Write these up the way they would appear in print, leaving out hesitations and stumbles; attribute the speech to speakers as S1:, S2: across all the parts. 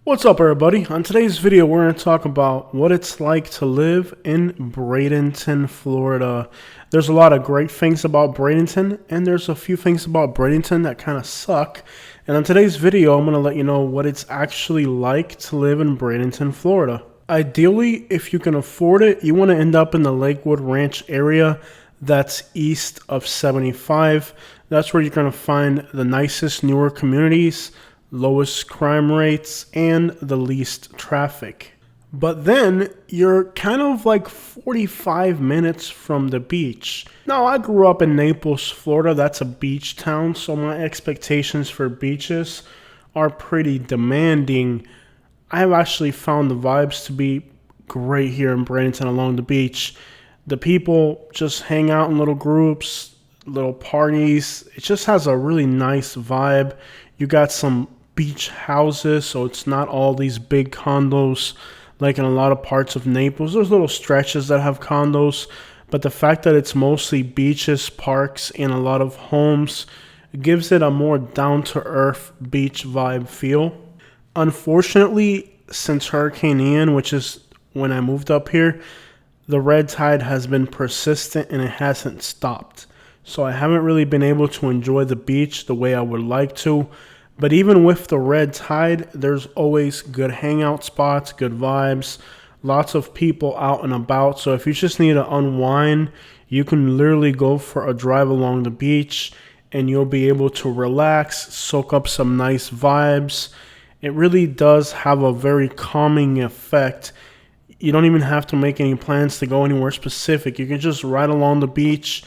S1: What's up, everybody? On today's video, we're going to talk about what it's like to live in Bradenton, Florida. There's a lot of great things about Bradenton, and there's a few things about Bradenton that kind of suck. And on today's video, I'm going to let you know what it's actually like to live in Bradenton, Florida. Ideally, if you can afford it, you want to end up in the Lakewood Ranch area that's east of 75. That's where you're going to find the nicest, newer communities, lowest crime rates, and the least traffic. But then you're kind of like 45 minutes from the beach. Now, I grew up in Naples, Florida. That's a beach town, so my expectations for beaches are pretty demanding. I've actually found the vibes to be great here in Bradenton along the beach. The people just hang out in little groups, little parties. It just has a really nice vibe. You got some beach houses, so it's not all these big condos like in a lot of parts of Naples. There's little stretches that have condos, but the fact that it's mostly beaches, parks, and a lot of homes gives it a more down-to-earth beach vibe feel. Unfortunately, since Hurricane Ian, which is when I moved up here, the red tide has been persistent and it hasn't stopped. So I haven't really been able to enjoy the beach the way I would like to. But even with the red tide, there's always good hangout spots, good vibes, lots of people out and about. So if you just need to unwind, you can literally go for a drive along the beach and you'll be able to relax, soak up some nice vibes. It really does have a very calming effect. You don't even have to make any plans to go anywhere specific. You can just ride along the beach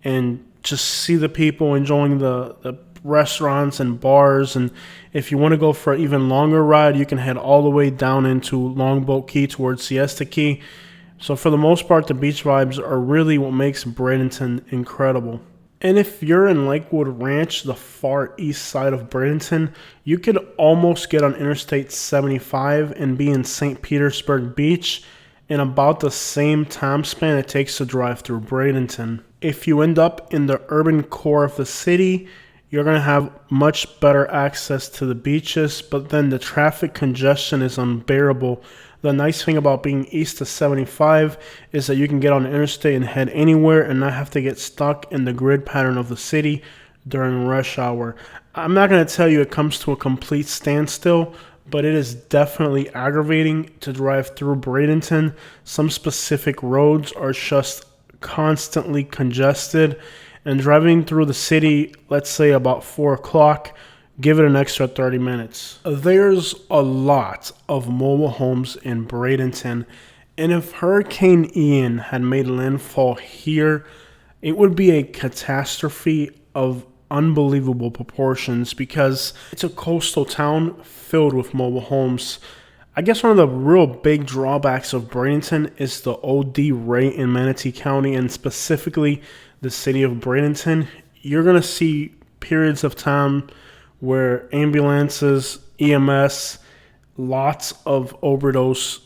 S1: and just see the people enjoying the restaurants and bars. And if you want to go for an even longer ride, you can head all the way down into Longboat Key towards Siesta Key. So for the most part, the beach vibes are really what makes Bradenton incredible. And if you're in Lakewood Ranch, the far east side of Bradenton, you could almost get on Interstate 75 and be in St. Petersburg Beach in about the same time span it takes to drive through Bradenton. If you end up in the urban core of the city, you're going to have much better access to the beaches, but then the traffic congestion is unbearable. The nice thing about being east of 75 is that you can get on the interstate and head anywhere and not have to get stuck in the grid pattern of the city during rush hour. I'm not going to tell you it comes to a complete standstill, but it is definitely aggravating to drive through Bradenton. Some specific roads are just constantly congested. And driving through the city, let's say about 4 o'clock, give it an extra 30 minutes. There's a lot of mobile homes in Bradenton, and if Hurricane Ian had made landfall here, it would be a catastrophe of unbelievable proportions because it's a coastal town filled with mobile homes. I guess one of the real big drawbacks of Bradenton is the OD rate in Manatee County, and specifically the city of Bradenton. You're going to see periods of time where ambulances, EMS, lots of overdose.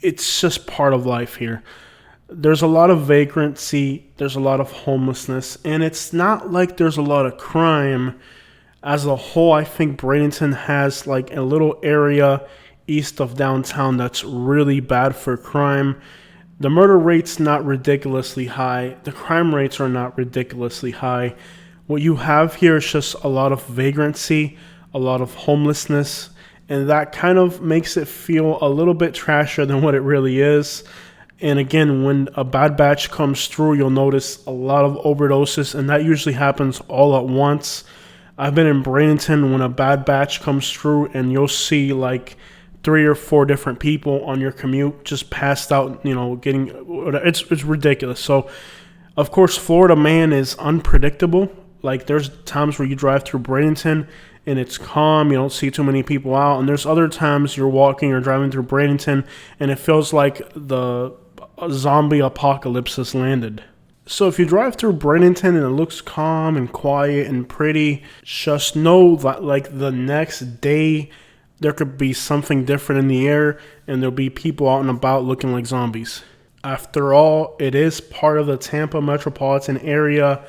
S1: It's just part of life here. There's a lot of vagrancy, there's a lot of homelessness, and it's not like there's a lot of crime. As a whole, I think Bradenton has like a little area east of downtown that's really bad for crime. The murder rate's not ridiculously high. The crime rates are not ridiculously high. What you have here is just a lot of vagrancy, a lot of homelessness, and that kind of makes it feel a little bit trashier than what it really is. And again, when a bad batch comes through, you'll notice a lot of overdoses, and that usually happens all at once. I've been in Bradenton when a bad batch comes through, and you'll see like 3 or 4 different people on your commute just passed out, getting, it's ridiculous. So, of course, Florida man is unpredictable. Like, there's times where you drive through Bradenton and it's calm, you don't see too many people out, and there's other times you're walking or driving through Bradenton and it feels like the zombie apocalypse has landed. So if you drive through Bradenton and it looks calm and quiet and pretty, just know that like the next day there could be something different in the air and there'll be people out and about looking like zombies. After all, it is part of the Tampa metropolitan area.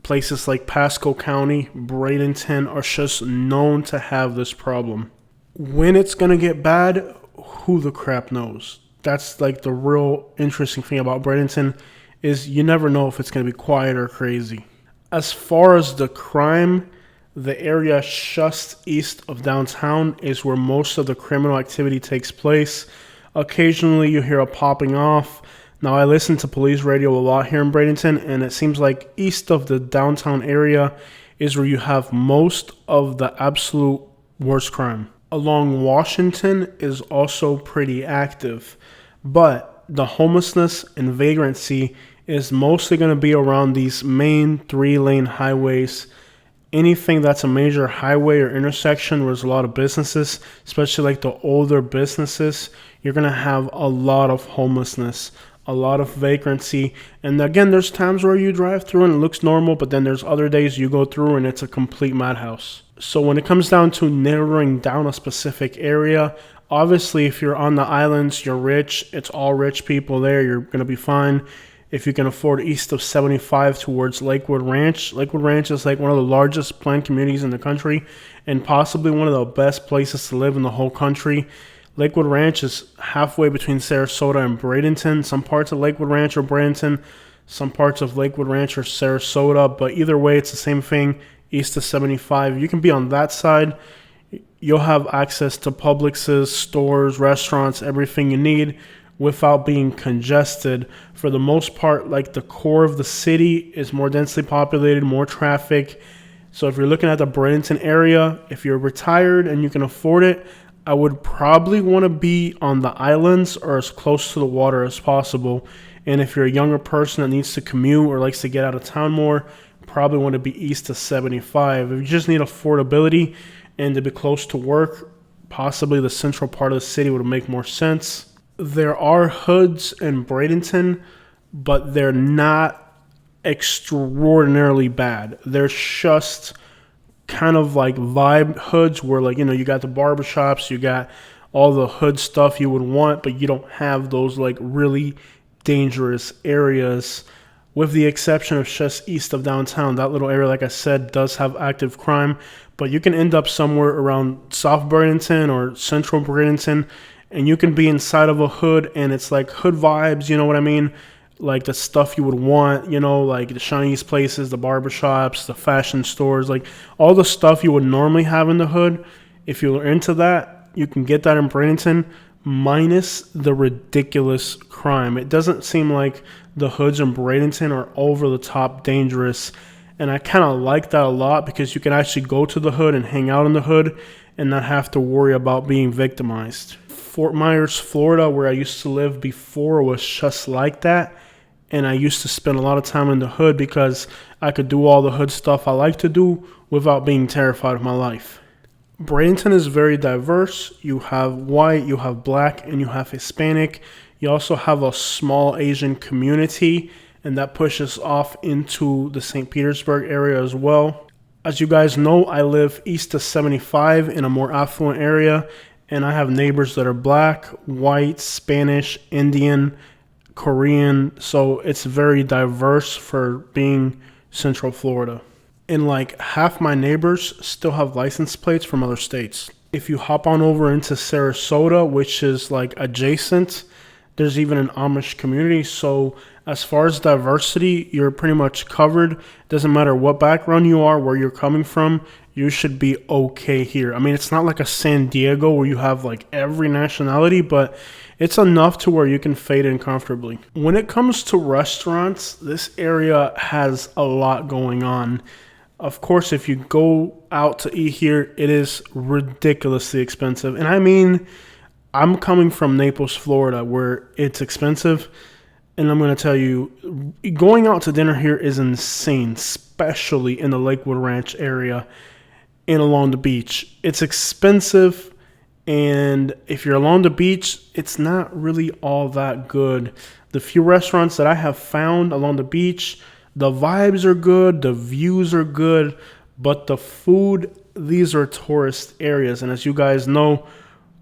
S1: Places like Pasco County, Bradenton are just known to have this problem. When it's going to get bad, who the crap knows? That's like the real interesting thing about Bradenton is you never know if it's going to be quiet or crazy. As far as the crime, the area just east of downtown is where most of the criminal activity takes place. Occasionally you hear a popping off. Now, I listen to police radio a lot here in Bradenton, and it seems like east of the downtown area is where you have most of the absolute worst crime. Along Washington is also pretty active, but the homelessness and vagrancy is mostly going to be around these main 3-lane highways. Anything that's a major highway or intersection where there's a lot of businesses, especially like the older businesses, you're going to have a lot of homelessness, a lot of vagrancy. And again, there's times where you drive through and it looks normal, but then there's other days you go through and it's a complete madhouse. So when it comes down to narrowing down a specific area, obviously if you're on the islands, you're rich, it's all rich people there, you're going to be fine. If you can afford east of 75 towards Lakewood Ranch is like one of the largest planned communities in the country and possibly one of the best places to live in the whole country. Lakewood Ranch is halfway between Sarasota and Bradenton. Some parts of Lakewood Ranch are Bradenton, some parts of Lakewood Ranch are Sarasota, but either way, it's the same thing, east of 75. You can be on that side. You'll have access to Publix's, stores, restaurants, everything you need without being congested. For the most part, like the core of the city is more densely populated, more traffic. So if you're looking at the Bradenton area, if you're retired and you can afford it, I would probably want to be on the islands or as close to the water as possible. And if you're a younger person that needs to commute or likes to get out of town more, probably want to be east of 75. If you just need affordability and to be close to work, possibly the central part of the city would make more sense. There are hoods in Bradenton, but they're not extraordinarily bad. They're just kind of like vibe hoods where, like, you know, you got the barbershops, you got all the hood stuff you would want, but you don't have those like really dangerous areas, with the exception of just east of downtown. That little area, like I said, does have active crime, but you can end up somewhere around South Bradenton or Central Bradenton, and you can be inside of a hood and it's like hood vibes, you know what I mean? Like the stuff you would want, you know, like the Chinese places, the barbershops, the fashion stores, like all the stuff you would normally have in the hood. If you're into that, you can get that in Bradenton, minus the ridiculous crime. It doesn't seem like the hoods in Bradenton are over the top dangerous. And I kind of like that a lot because you can actually go to the hood and hang out in the hood and not have to worry about being victimized. Fort Myers, Florida, where I used to live before, was just like that. And I used to spend a lot of time in the hood because I could do all the hood stuff I like to do without being terrified of my life. Bradenton is very diverse. You have white, you have black, and you have Hispanic. You also have a small Asian community, and that pushes off into the St. Petersburg area as well. As you guys know, I live east of 75 in a more affluent area, and I have neighbors that are black, white, Spanish, Indian, Korean, so it's very diverse for being Central Florida. And like half my neighbors still have license plates from other states. If you hop on over into Sarasota, which is like adjacent, there's even an Amish community. So as far as diversity, you're pretty much covered. Doesn't matter what background you are, where you're coming from, you should be okay here. I mean, it's not like a San Diego where you have like every nationality, but it's enough to where you can fade in comfortably. When it comes to restaurants, this area has a lot going on. Of course, if you go out to eat here, it is ridiculously expensive. And I mean, I'm coming from Naples, Florida, where it's expensive. And I'm going to tell you, going out to dinner here is insane, especially in the Lakewood Ranch area and along the beach. It's expensive. And if you're along the beach, it's not really all that good. The few restaurants that I have found along the beach, the vibes are good, the views are good, but the food, these are tourist areas. And as you guys know,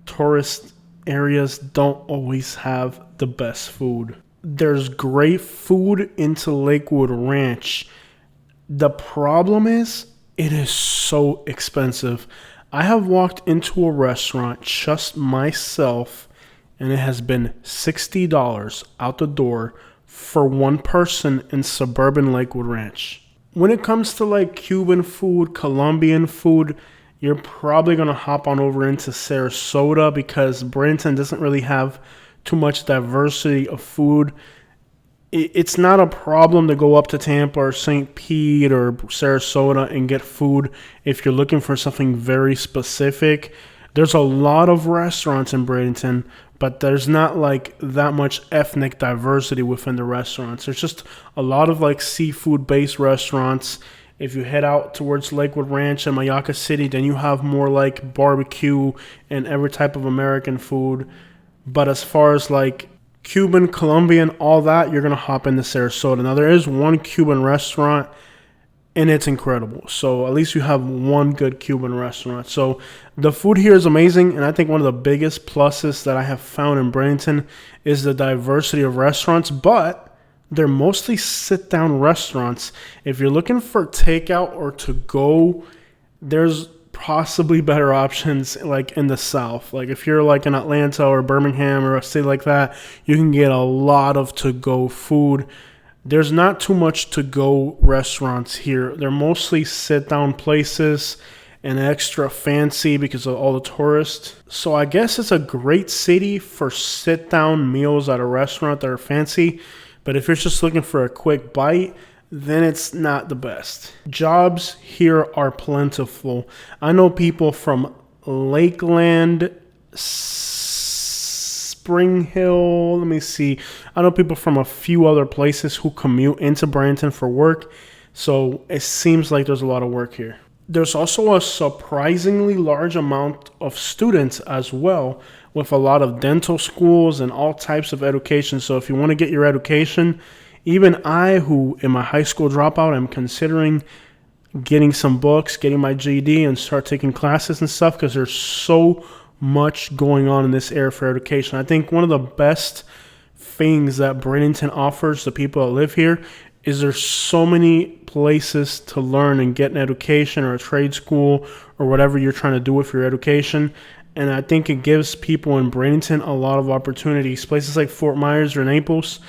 S1: tourist areas don't always have the best food. There's great food into Lakewood Ranch. The problem is, it is so expensive. I have walked into a restaurant just myself, and it has been $60 out the door for one person in suburban Lakewood Ranch. When it comes to like Cuban food, Colombian food, you're probably going to hop on over into Sarasota because Bradenton doesn't really have too much diversity of food. It's not a problem to go up to Tampa or St. Pete or Sarasota and get food if you're looking for something very specific. There's a lot of restaurants in Bradenton, but there's not like that much ethnic diversity within the restaurants. There's just a lot of like seafood-based restaurants. If you head out towards Lakewood Ranch and Mayaca City, then you have more like barbecue and every type of American food. But as far as like Cuban, Colombian, all that, you're going to hop into Sarasota. Now, there is one Cuban restaurant, and it's incredible. So at least you have one good Cuban restaurant. So the food here is amazing, and I think one of the biggest pluses that I have found in Bradenton is the diversity of restaurants, but they're mostly sit-down restaurants. If you're looking for takeout or to-go, there's possibly better options like in the South. Like if you're like in Atlanta or Birmingham or a city like that, you can get a lot of to-go food. There's not too much to-go restaurants here. They're mostly sit-down places and extra fancy because of all the tourists. So I guess it's a great city for sit-down meals at a restaurant that are fancy. But if you're just looking for a quick bite, then it's not the best. Jobs here are plentiful. I know people from Lakeland, Spring Hill, let me see. I know people from a few other places who commute into Bradenton for work. So it seems like there's a lot of work here. There's also a surprisingly large amount of students as well, with a lot of dental schools and all types of education. So if you want to get your education, even I, who in my high school dropout, am considering getting some books, getting my GED, and start taking classes and stuff because there's so much going on in this area for education. I think one of the best things that Bradenton offers the people that live here is there's so many places to learn and get an education or a trade school or whatever you're trying to do with your education. And I think it gives people in Bradenton a lot of opportunities. Places like Fort Myers or Naples,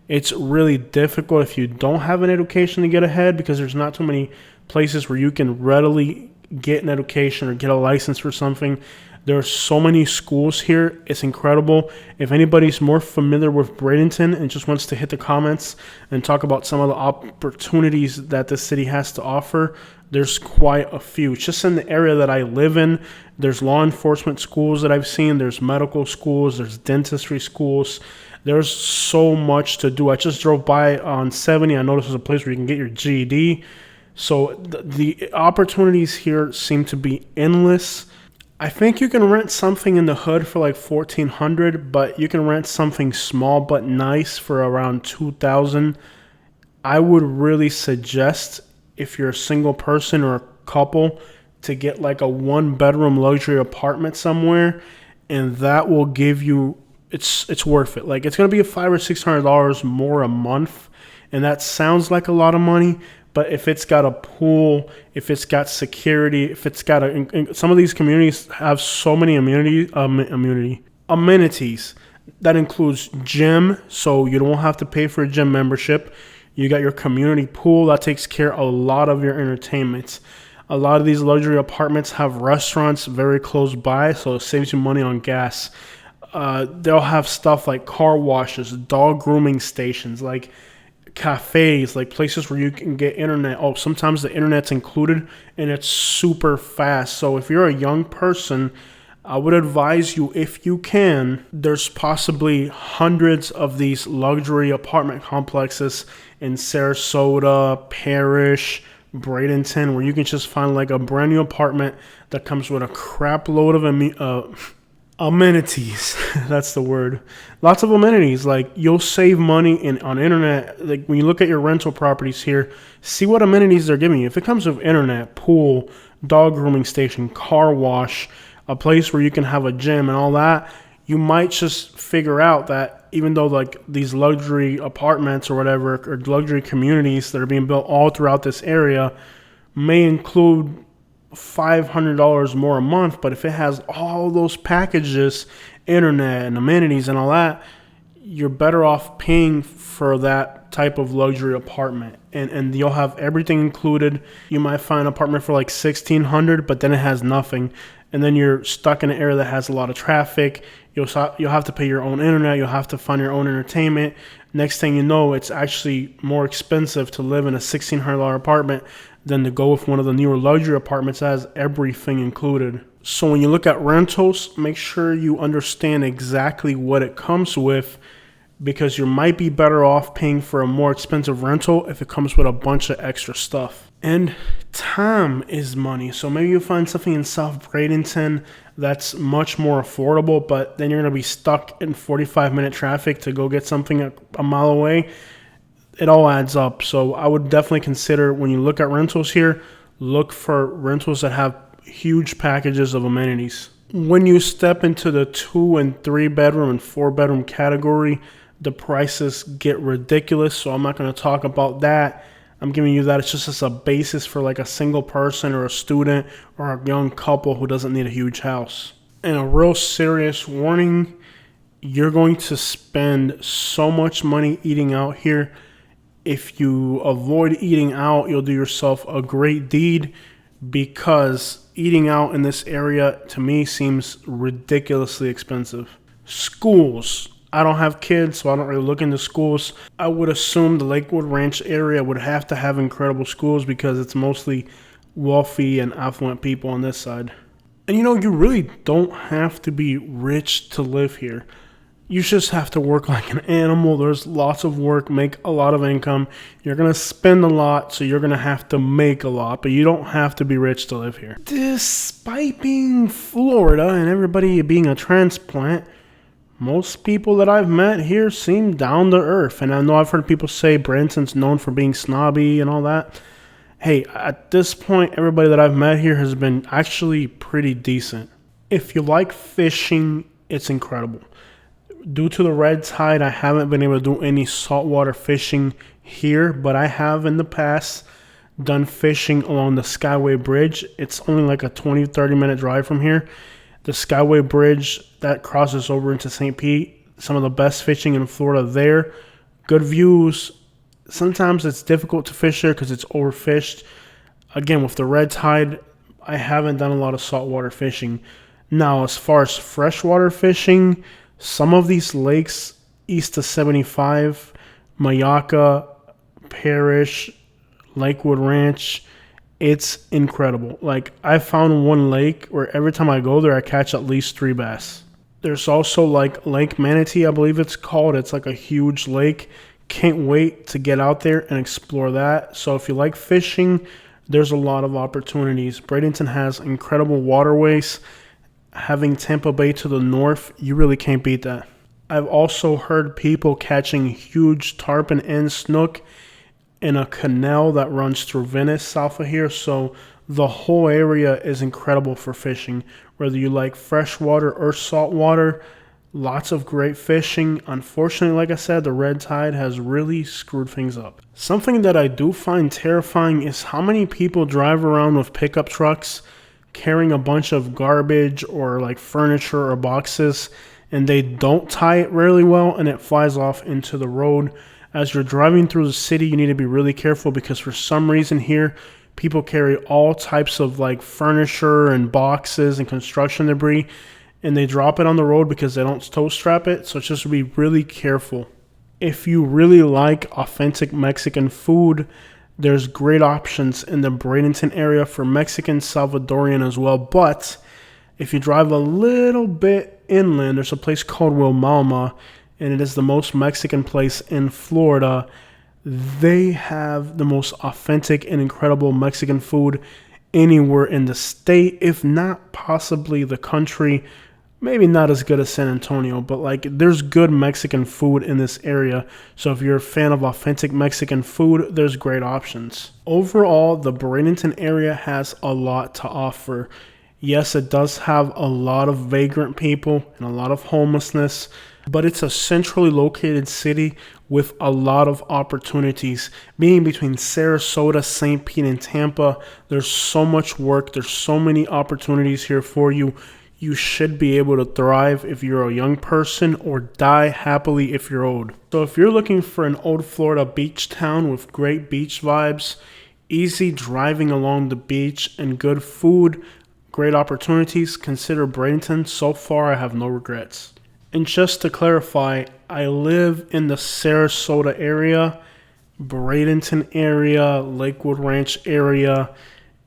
S1: it's really difficult if you don't have an education to get ahead because there's not too many places where you can readily get an education or get a license for something. There are so many schools here. It's incredible. If anybody's more familiar with Bradenton and just wants to hit the comments and talk about some of the opportunities that the city has to offer, there's quite a few. Just in the area that I live in, there's law enforcement schools that I've seen. There's medical schools. There's dentistry schools. There's so much to do. I just drove by on 70. I noticed there's a place where you can get your GED. So the opportunities here seem to be endless. I think you can rent something in the hood for like $1,400, but you can rent something small but nice for around $2,000. I would really suggest, if you're a single person or a couple, to get like a one-bedroom luxury apartment somewhere, and that will give you, it's worth it. Like it's gonna be $500 or $600 more a month, and that sounds like a lot of money. But if it's got a pool, if it's got security, if it's got some of these communities have so many amenities. That includes gym, so you don't have to pay for a gym membership. You got your community pool that takes care of a lot of your entertainment. A lot of these luxury apartments have restaurants very close by, so it saves you money on gas. They'll have stuff like car washes, dog grooming stations, like cafes, like places where you can get internet. Oh, sometimes the internet's included and it's super fast. So if you're a young person, I would advise you, if you can, there's possibly hundreds of these luxury apartment complexes in Sarasota, Parrish, Bradenton, where you can just find like a brand new apartment that comes with a crap load of amenities. That's the word. Lots of amenities. Like you'll save money on internet. Like when you look at your rental properties here, see what amenities they're giving you. If it comes with internet, pool, dog grooming station, car wash, a place where you can have a gym and all that, you might just figure out that even though like these luxury apartments or whatever, or luxury communities that are being built all throughout this area may include $500 more a month, but if it has all those packages, internet and amenities and all that, you're better off paying for that type of luxury apartment. And you'll have everything included. You might find an apartment for like $1,600, but then it has nothing. And then you're stuck in an area that has a lot of traffic. You'll have to pay your own internet. You'll have to find your own entertainment. Next thing you know, it's actually more expensive to live in a $1,600 apartment than to go with one of the newer luxury apartments that has everything included. So when you look at rentals, make sure you understand exactly what it comes with, because you might be better off paying for a more expensive rental if it comes with a bunch of extra stuff. And time is money. So maybe you'll find something in South Bradenton that's much more affordable, but then you're going to be stuck in 45-minute traffic to go get something a mile away. It all adds up. So I would definitely consider, when you look at rentals here, look for rentals that have huge packages of amenities. When you step into the 2 and 3 bedroom and 4 bedroom category, the prices get ridiculous. So I'm not going to talk about that. I'm giving you that it's just as a basis for like a single person or a student or a young couple who doesn't need a huge house. And a real serious warning, you're going to spend so much money eating out here. If you avoid eating out, you'll do yourself a great deed, because eating out in this area to me seems ridiculously expensive. Schools. I don't have kids, so I don't really look into schools. I would assume the Lakewood Ranch area would have to have incredible schools because it's mostly wealthy and affluent people on this side. And you really don't have to be rich to live here. You just have to work like an animal. There's lots of work, make a lot of income. You're going to spend a lot, so you're going to have to make a lot, but you don't have to be rich to live here. Despite being Florida and everybody being a transplant, most people that I've met here seem down to earth. And I know I've heard people say Bradenton's known for being snobby and all that. Hey, at this point, everybody that I've met here has been actually pretty decent. If you like fishing, it's incredible. Due to the red tide, I haven't been able to do any saltwater fishing here, but I have in the past done fishing along the Skyway Bridge. It's only like a 20-30 minute drive from here. The Skyway Bridge that crosses over into St. Pete, some of the best fishing in Florida there. Good views. Sometimes it's difficult to fish there because it's overfished. Again, with the red tide, I haven't done a lot of saltwater fishing. Now, as far as freshwater fishing, some of these lakes east of 75, Mayaka, Parish, Lakewood Ranch, it's incredible. Like, I found one lake where every time I go there, I catch at least 3 bass. There's also like Lake Manatee, I believe it's called. It's like a huge lake. Can't wait to get out there and explore that. So if you like fishing, there's a lot of opportunities. Bradenton has incredible waterways. Having Tampa Bay to the north, you really can't beat that. I've also heard people catching huge tarpon and snook in a canal that runs through Venice south of here. So the whole area is incredible for fishing, whether you like freshwater or saltwater. Lots of great fishing. Unfortunately, like I said, the red tide has really screwed things up. Something that I do find terrifying is how many people drive around with pickup trucks carrying a bunch of garbage or like furniture or boxes, and they don't tie it really well and it flies off into the road. As you're driving through the city, you need to be really careful, because for some reason here, people carry all types of like furniture and boxes and construction debris, and they drop it on the road because they don't tow strap it. So just be really careful. If you really like authentic Mexican food, there's great options in the Bradenton area for Mexican, Salvadorian as well. But if you drive a little bit inland, there's a place called Wilmalma, and it is the most Mexican place in Florida. They have the most authentic and incredible Mexican food anywhere in the state, if not possibly the country. Maybe not as good as San Antonio, but like there's good Mexican food in this area. So if you're a fan of authentic Mexican food, there's great options. Overall, the Bradenton area has a lot to offer. Yes, it does have a lot of vagrant people and a lot of homelessness, but it's a centrally located city with a lot of opportunities. Being between Sarasota, St. Pete, and Tampa, there's so much work. There's so many opportunities here for you. You should be able to thrive if you're a young person or die happily if you're old. So if you're looking for an old Florida beach town with great beach vibes, easy driving along the beach, and good food, great opportunities, consider Bradenton. So far, I have no regrets. And just to clarify, I live in the Sarasota area, Bradenton area, Lakewood Ranch area.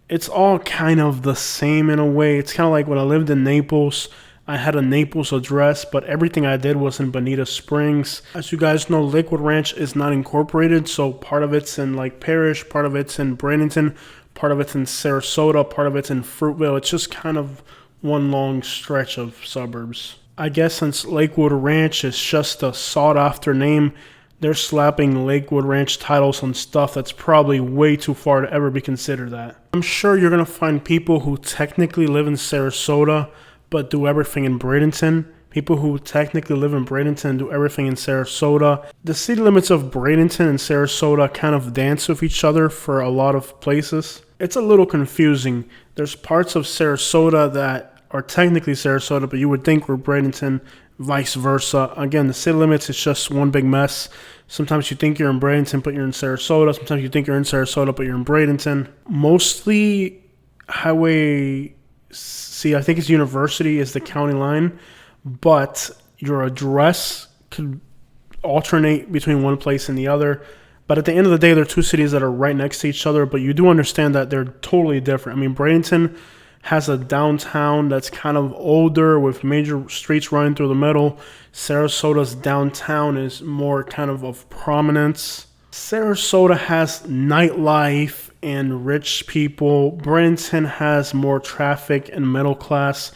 S1: It's all kind of the same in a way. It's kind of like when I lived in Naples. I had a Naples address, but everything I did was in Bonita Springs. As you guys know, Lakewood Ranch is not incorporated, so part of it's in Lake Parish, part of it's in Bradenton, part of it's in Sarasota, part of it's in Fruitvale. It's just kind of one long stretch of suburbs. I guess since Lakewood Ranch is just a sought-after name, they're slapping Lakewood Ranch titles on stuff that's probably way too far to ever be considered that. I'm sure you're going to find people who technically live in Sarasota but do everything in Bradenton. People who technically live in Bradenton and do everything in Sarasota. The city limits of Bradenton and Sarasota kind of dance with each other for a lot of places. It's a little confusing. There's parts of Sarasota that are technically Sarasota, but you would think we're Bradenton, vice versa. Again, the city limits is just one big mess. Sometimes you think you're in Bradenton, but you're in Sarasota. Sometimes you think you're in Sarasota, but you're in Bradenton. Mostly Highway C, I think it's University, is the county line, but your address could alternate between one place and the other. But at the end of the day, they're two cities that are right next to each other, but you do understand that they're totally different. I mean, Bradenton has a downtown that's kind of older with major streets running through the middle. Sarasota's downtown is more kind of prominence. Sarasota has nightlife and rich people. Bradenton has more traffic and middle class.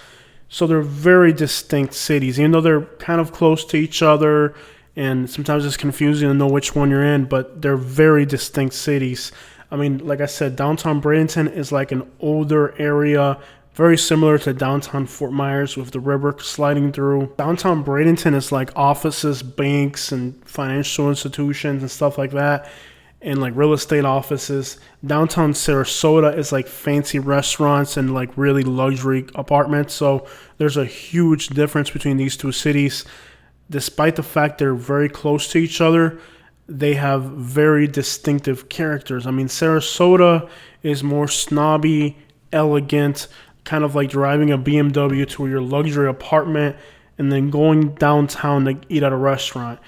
S1: So they're very distinct cities, even though they're kind of close to each other, and sometimes it's confusing to know which one you're in, but they're very distinct cities. I mean, like I said, downtown Bradenton is like an older area, very similar to downtown Fort Myers with the river sliding through. Downtown Bradenton is like offices, banks, and financial institutions and stuff like that, and like real estate offices. Downtown Sarasota is like fancy restaurants and like really luxury apartments. So there's a huge difference between these two cities. Despite the fact they're very close to each other, they have very distinctive characters. I mean, Sarasota is more snobby, elegant, kind of like driving a BMW to your luxury apartment and then going downtown to eat at a restaurant.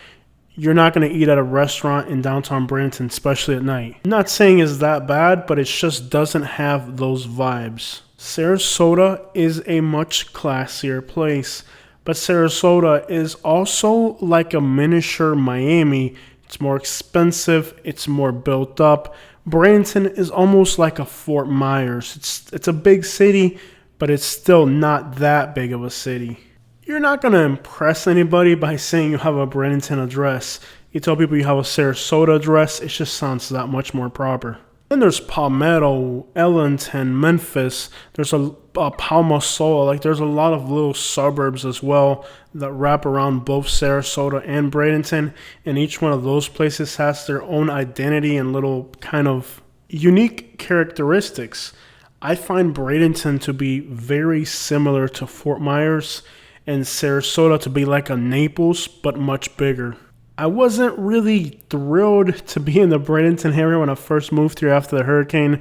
S1: You're not going to eat at a restaurant in downtown Bradenton, especially at night. I'm not saying it's that bad, but it just doesn't have those vibes. Sarasota is a much classier place, but Sarasota is also like a miniature Miami. It's more expensive. It's more built up. Bradenton is almost like a Fort Myers. It's a big city, but it's still not that big of a city. You're not going to impress anybody by saying you have a Bradenton address. You tell people you have a Sarasota address, it just sounds that much more proper. Then there's Palmetto, Ellington, Memphis. There's a Palmasola. Like there's a lot of little suburbs as well that wrap around both Sarasota and Bradenton, and each one of those places has their own identity and little kind of unique characteristics. I find Bradenton to be very similar to Fort Myers, and Sarasota to be like a Naples but much bigger. I wasn't really thrilled to be in the Bradenton area when I first moved here after the hurricane.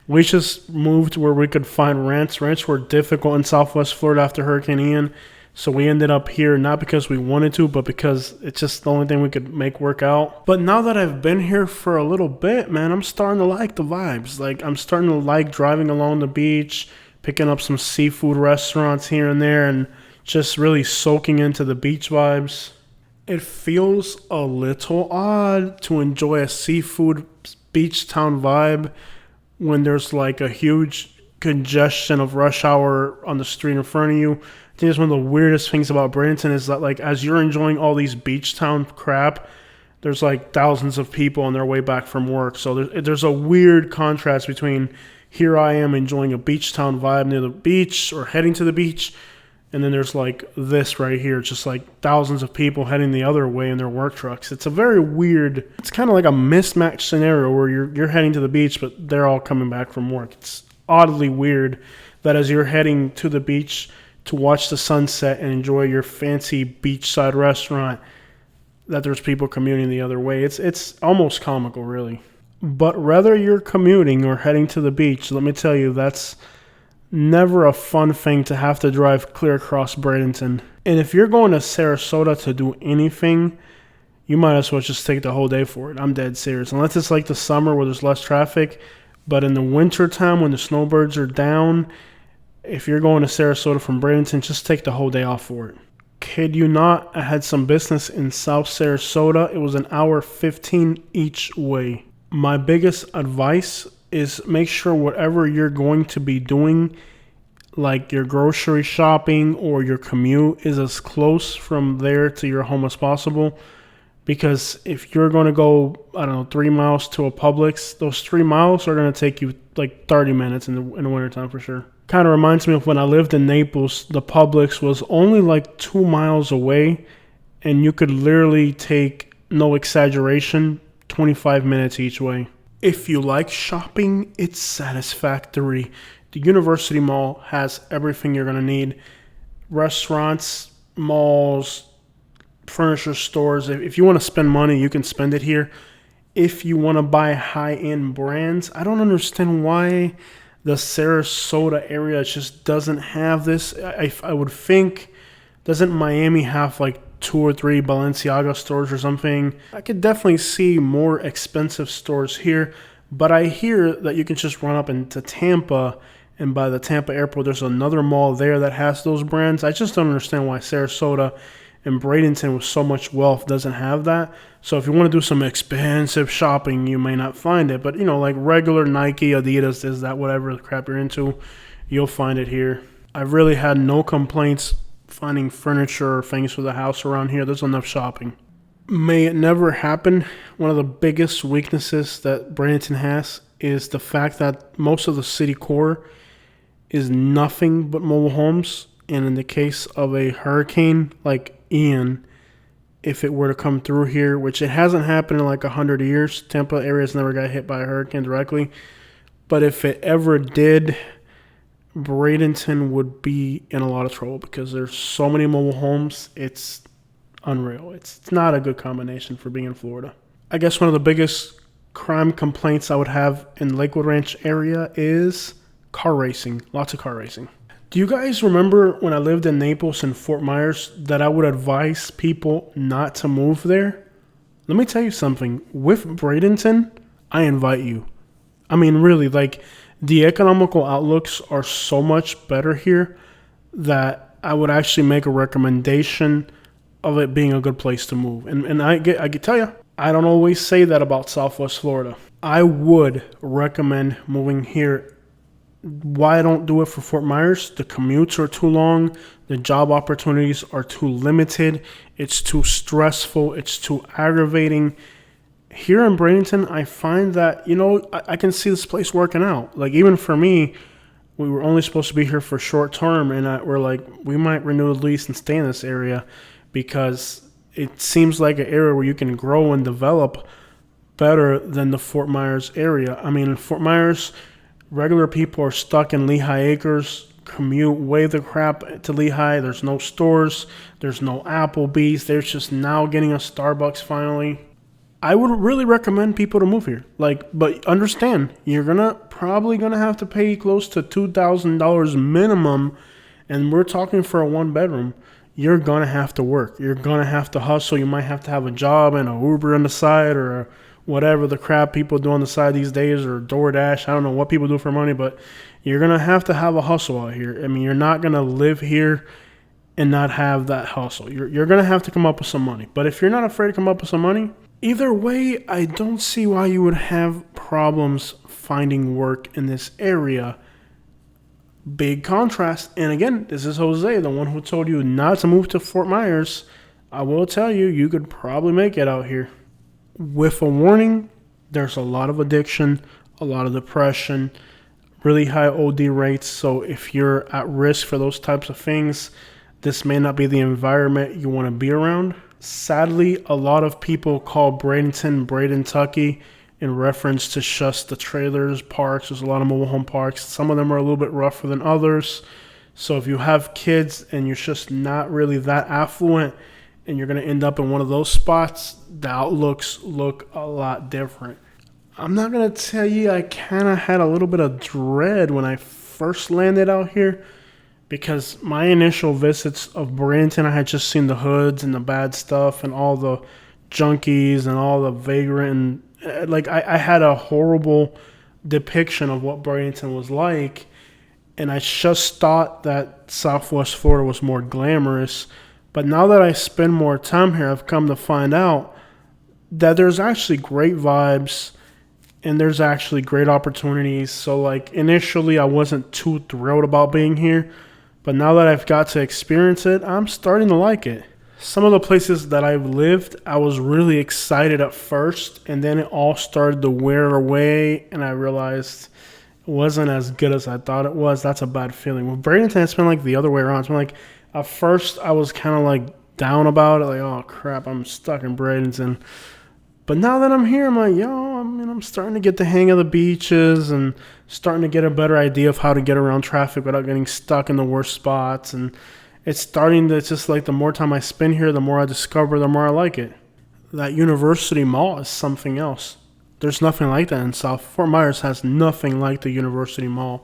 S1: We just moved where we could find rents. Rents were difficult in Southwest Florida after Hurricane Ian. So we ended up here not because we wanted to, but because it's just the only thing we could make work out. But now that I've been here for a little bit, man, I'm starting to like the vibes. Like I'm starting to like driving along the beach, picking up some seafood restaurants here and there, and just really soaking into the beach vibes. It feels a little odd to enjoy a seafood beach town vibe when there's like a huge congestion of rush hour on the street in front of you. I think it's one of the weirdest things about Bradenton is that like as you're enjoying all these beach town crap, there's like thousands of people on their way back from work. So there's a weird contrast between here I am enjoying a beach town vibe near the beach or heading to the beach. And then there's like this right here, just like thousands of people heading the other way in their work trucks. It's a very weird, it's kind of like a mismatched scenario where you're heading to the beach, but they're all coming back from work. It's oddly weird that as you're heading to the beach to watch the sunset and enjoy your fancy beachside restaurant, that there's people commuting the other way. It's almost comical, really. But whether you're commuting or heading to the beach, let me tell you, that's never a fun thing to have to drive clear across Bradenton. And if you're going to Sarasota to do anything, you might as well just take the whole day for it. I'm dead serious. Unless it's like the summer where there's less traffic. But in the winter time when the snowbirds are down, if you're going to Sarasota from Bradenton, just take the whole day off for it. Kid you not, I had some business in South Sarasota. It was an hour 15 each way. My biggest advice is make sure whatever you're going to be doing, like your grocery shopping or your commute, is as close from there to your home as possible. Because if you're going to go, 3 miles to a Publix, those 3 miles are going to take you like 30 minutes in the wintertime for sure. Kind of reminds me of when I lived in Naples. The Publix was only like 2 miles away, and you could literally take, no exaggeration, 25 minutes each way. If you like shopping, it's Satisfactory. The University Mall has everything you're going to need. Restaurants, malls, furniture stores. If you want to spend money, you can spend it here. If you want to buy high-end brands, I don't understand why the Sarasota area just doesn't have this. I would think, doesn't Miami have like 2 or 3 Balenciaga stores or something? I could definitely see more expensive stores here, but I hear that you can just run up into Tampa, and by the Tampa airport, there's another mall there that has those brands. I just don't understand why Sarasota and Bradenton with so much wealth doesn't have that. So if you want to do some expensive shopping, you may not find it, but like regular Nike, Adidas, this, that, whatever the crap you're into, you'll find it here. I've really had no complaints finding furniture or things for the house around here. There's enough shopping. May it never happen. One of the biggest weaknesses that Bradenton has is the fact that most of the city core is nothing but mobile homes. And in the case of a hurricane like Ian, if it were to come through here, which it hasn't happened in like 100 years, Tampa area's never got hit by a hurricane directly. But if it ever did, Bradenton would be in a lot of trouble because there's so many mobile homes. It's unreal. It's not a good combination for being in Florida. I guess one of the biggest crime complaints I would have in Lakewood Ranch area is car racing. Lots of car racing. Do you guys remember when I lived in Naples and Fort Myers that I would advise people not to move there? Let me tell you something. With Bradenton, I invite you. I mean, really, like, the economical outlooks are so much better here that I would actually make a recommendation of it being a good place to move. And I can tell you, I don't always say that about Southwest Florida. I would recommend moving here. Why I don't do it for Fort Myers? The commutes are too long. The job opportunities are too limited. It's too stressful. It's too aggravating. Here in Bradenton, I find that, I can see this place working out. Like, even for me, we were only supposed to be here for short term, and we're like, we might renew the lease and stay in this area because it seems like an area where you can grow and develop better than the Fort Myers area. I mean, in Fort Myers, regular people are stuck in Lehigh Acres, commute way the crap to Lehigh. There's no stores. There's no Applebee's. There's just now getting a Starbucks finally. I would really recommend people to move here. But understand, you're probably gonna have to pay close to $2,000 minimum, and we're talking for a 1-bedroom. You're gonna have to work. You're gonna have to hustle. You might have to have a job and an Uber on the side or whatever the crap people do on the side these days, or DoorDash. I don't know what people do for money, but you're gonna have to have a hustle out here. I mean, you're not gonna live here and not have that hustle. You're gonna have to come up with some money. But if you're not afraid to come up with some money, either way, I don't see why you would have problems finding work in this area. Big contrast. And again, this is Jose, the one who told you not to move to Fort Myers. I will tell you, you could probably make it out here. With a warning, there's a lot of addiction, a lot of depression, really high OD rates. So if you're at risk for those types of things, this may not be the environment you want to be around. Sadly, a lot of people call Bradenton Bradentucky in reference to just the trailers, parks. There's a lot of mobile home parks. Some of them are a little bit rougher than others. So if you have kids and you're just not really that affluent and you're going to end up in one of those spots, the outlooks look a lot different. I'm not going to tell you I kind of had a little bit of dread when I first landed out here, because my initial visits of Bradenton, I had just seen the hoods and the bad stuff and all the junkies and all the vagrant. And, like, I had a horrible depiction of what Bradenton was like. And I just thought that Southwest Florida was more glamorous. But now that I spend more time here, I've come to find out that there's actually great vibes and there's actually great opportunities. So, like, initially I wasn't too thrilled about being here. But now that I've got to experience it, I'm starting to like it. Some of the places that I've lived, I was really excited at first. And then it all started to wear away. And I realized it wasn't as good as I thought it was. That's a bad feeling. With Bradenton, it's been like the other way around. It's been like, at first I was kind of like down about it. Like, oh crap, I'm stuck in Bradenton. But now that I'm here, I'm like, I'm starting to get the hang of the beaches and starting to get a better idea of how to get around traffic without getting stuck in the worst spots. And it's starting to just, like, the more time I spend here, the more I discover, the more I like it. That University Mall is something else. There's nothing like that in South. Fort Myers has nothing like the University Mall.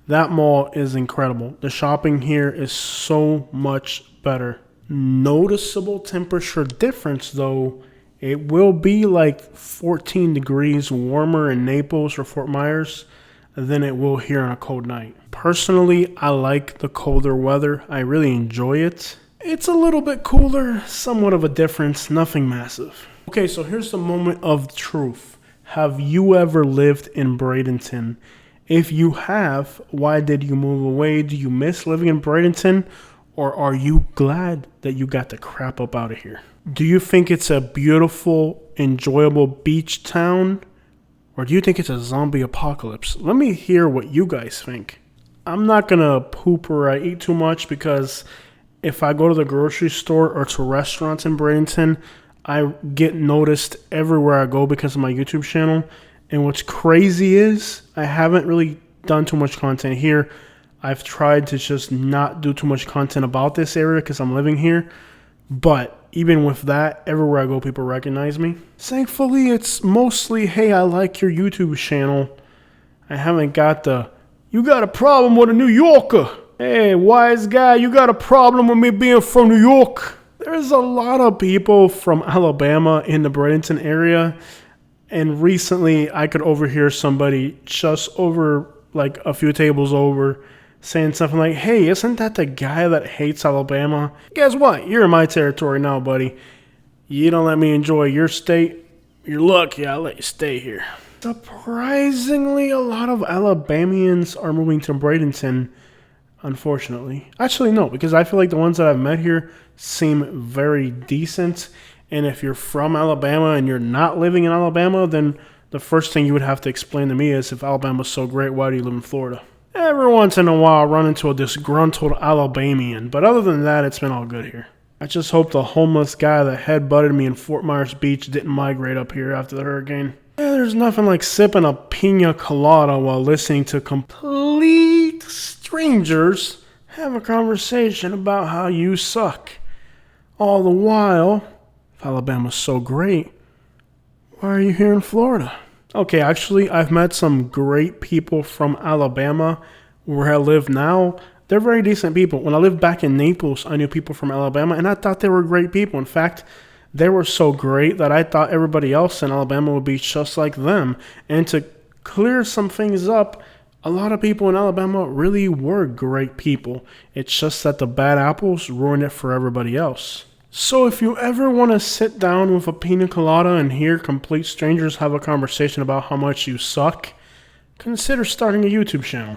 S1: That mall is incredible. The shopping here is so much better. Noticeable temperature difference, though. It will be like 14 degrees warmer in Naples or Fort Myers than it will here on a cold night. Personally, I like the colder weather. I really enjoy it. It's a little bit cooler, somewhat of a difference, nothing massive. Okay, so here's the moment of truth. Have you ever lived in Bradenton? If you have, why did you move away? Do you miss living in Bradenton? Or are you glad that you got the crap up out of here? Do you think it's a beautiful, enjoyable beach town? Or do you think it's a zombie apocalypse? Let me hear what you guys think. I'm not going to poop or I eat too much, because if I go to the grocery store or to restaurants in Bradenton, I get noticed everywhere I go because of my YouTube channel. And what's crazy is I haven't really done too much content here. I've tried to just not do too much content about this area because I'm living here. But even with that, everywhere I go, people recognize me. Thankfully, it's mostly, hey, I like your YouTube channel. I haven't got the, you got a problem with a New Yorker. Hey, wise guy, you got a problem with me being from New York. There's a lot of people from Alabama in the Bradenton area. And recently, I could overhear somebody just over, like, a few tables over, saying something like, hey, isn't that the guy that hates Alabama? Guess what? You're in my territory now, buddy. You don't let me enjoy your state. You're lucky I let you stay here. Surprisingly, a lot of Alabamians are moving to Bradenton, unfortunately. Actually, no, because I feel like the ones that I've met here seem very decent. And if you're from Alabama and you're not living in Alabama, then the first thing you would have to explain to me is, if Alabama's so great, why do you live in Florida? Every once in a while, I run into a disgruntled Alabamian. But other than that, it's been all good here. I just hope the homeless guy that headbutted me in Fort Myers Beach didn't migrate up here after the hurricane. Yeah, there's nothing like sipping a pina colada while listening to complete strangers have a conversation about how you suck. All the while, if Alabama's so great, why are you here in Florida? Okay, actually, I've met some great people from Alabama where I live now. They're very decent people. When I lived back in Naples, I knew people from Alabama, and I thought they were great people. In fact, they were so great that I thought everybody else in Alabama would be just like them. And to clear some things up, a lot of people in Alabama really were great people. It's just that the bad apples ruined it for everybody else. So if you ever want to sit down with a pina colada and hear complete strangers have a conversation about how much you suck, consider starting a YouTube channel.